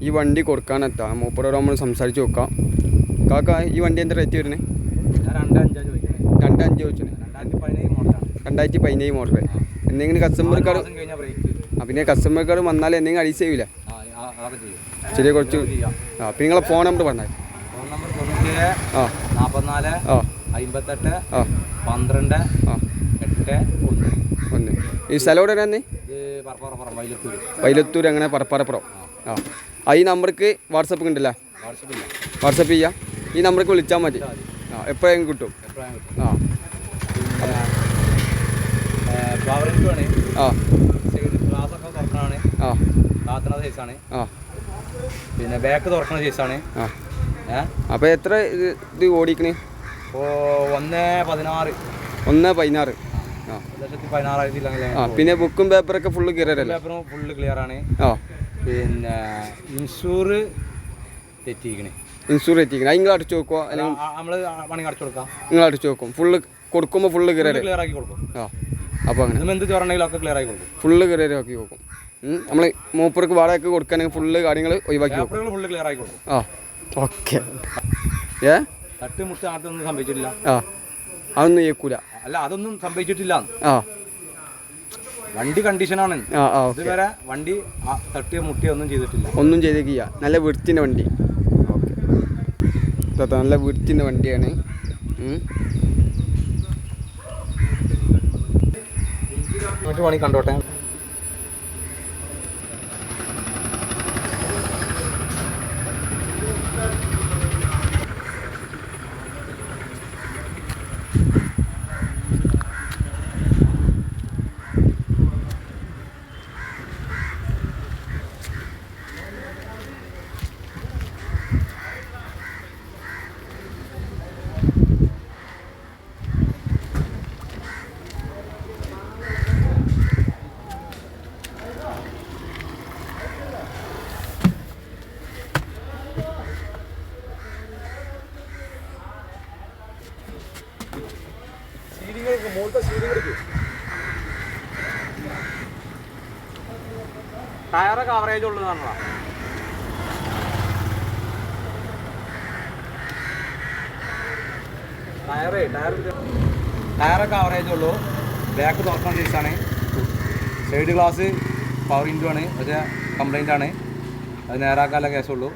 ഈ വണ്ടി കൊടുക്കാനെത്താം. മൂപ്പരോട് നമ്മൾ സംസാരിച്ച് നോക്കാം. കാക്ക ഈ വണ്ടി എന്താ റേറ്റ് വരുന്നത്? 2.5 ചോദിച്ചു. 2017 മോഡൽ. എന്തെങ്കിലും കസ്റ്റമർ കാർഡ് പിന്നെ കസ്റ്റമർ കാർഡ് വന്നാൽ എന്തെങ്കിലും അഡീസ് ചെയ്യൂല? ചെറിയ കുറച്ച്. പിന്നെ നിങ്ങളെ ഫോൺ നമ്പർ പറഞ്ഞാൽ. Phone number 44 58 12 8 1. ഈ സ്ഥലം എവിടെ തന്നെ? വൈലത്തൂർ. അങ്ങനെ പറപ്പാറപ്പുറം. ഈ നമ്പർക്ക് വാട്സപ്പ് ഉണ്ടല്ലോ? വാട്സപ്പ് ചെയ്യാം. ഈ നമ്പർക്ക് വിളിച്ചാൽ മതി. എപ്പോഴെങ്കിലും കിട്ടും. പിന്നെ ബാക്ക് തുറക്കുന്ന സൈസാണ്. അപ്പോൾ എത്ര ഇത് ഓടിക്കണേ? 1.16. 1.16. പിന്നെ ബുക്കും പേപ്പറൊക്കെ ഫുള്ള് ക്ലിയർ അല്ലേ? ഫുള്ള് ക്ലിയർ ആണ്. പിന്നെ ഇൻഷൂർ തെറ്റിക്കണേ. നിങ്ങൾ അടിച്ചു നോക്കുമോ? അല്ലെങ്കിൽ നമ്മൾ പണി അടച്ചു കൊടുക്കാം. നിങ്ങൾ അടിച്ചു നോക്കും? ഫുള്ള് കൊടുക്കുമ്പോൾ ഫുള്ള് ക്ലിയർ ആക്കി കൊടുക്കും. അപ്പോൾ അങ്ങനെ എന്ത് ചോറണെങ്കിലും ഒക്കെ ക്ലിയർ ആക്കി കൊടുക്കും. ഫുള്ള് ക്ലിയർ ആക്കി കൊടുക്കും. നമ്മൾ മൂപ്പർക്ക് വാടകയ്ക്ക് കൊടുക്കുകയാണെങ്കിൽ ഫുള്ള് കാര്യങ്ങൾ ഒഴിവാക്കി കൊടുക്കും. ഫുള്ള് ക്ലിയർ ആക്കി കൊടുക്കും. ഓക്കെ. തട്ടുമുട്ട് അതൊന്നും സംഭവിച്ചിട്ടില്ല. അതൊന്നും കേൾക്കൂല. അല്ല, അതൊന്നും സംഭവിച്ചിട്ടില്ല. വണ്ടി കണ്ടീഷനാണ്. ഇതുവരെ വണ്ടി തട്ടിയോ മുട്ടിയോ ഒന്നും ചെയ്തിട്ടില്ല. ഒന്നും ചെയ്തേക്കില്ല. നല്ല വൃത്തിൻ്റെ വണ്ടി. ഓക്കെ. നല്ല വൃത്തിൻ്റെ വണ്ടിയാണ്. മറ്റു പണി കണ്ടോട്ടെ. ടയറൊക്കെ ആവറേജ് ഉള്ളതാണല്ലോ. ടയറൊക്കെ ആവറേജ് ഉള്ളൂ. ബാക്ക് തുറക്കുന്ന സൈസാണ്. സൈഡ് ഗ്ലാസ് പവർ വിൻഡോ ആണ്. പക്ഷേ കംപ്ലൈൻ്റ് ആണ്. അത് നേരാക്കാനുള്ള കേസുള്ളൂ.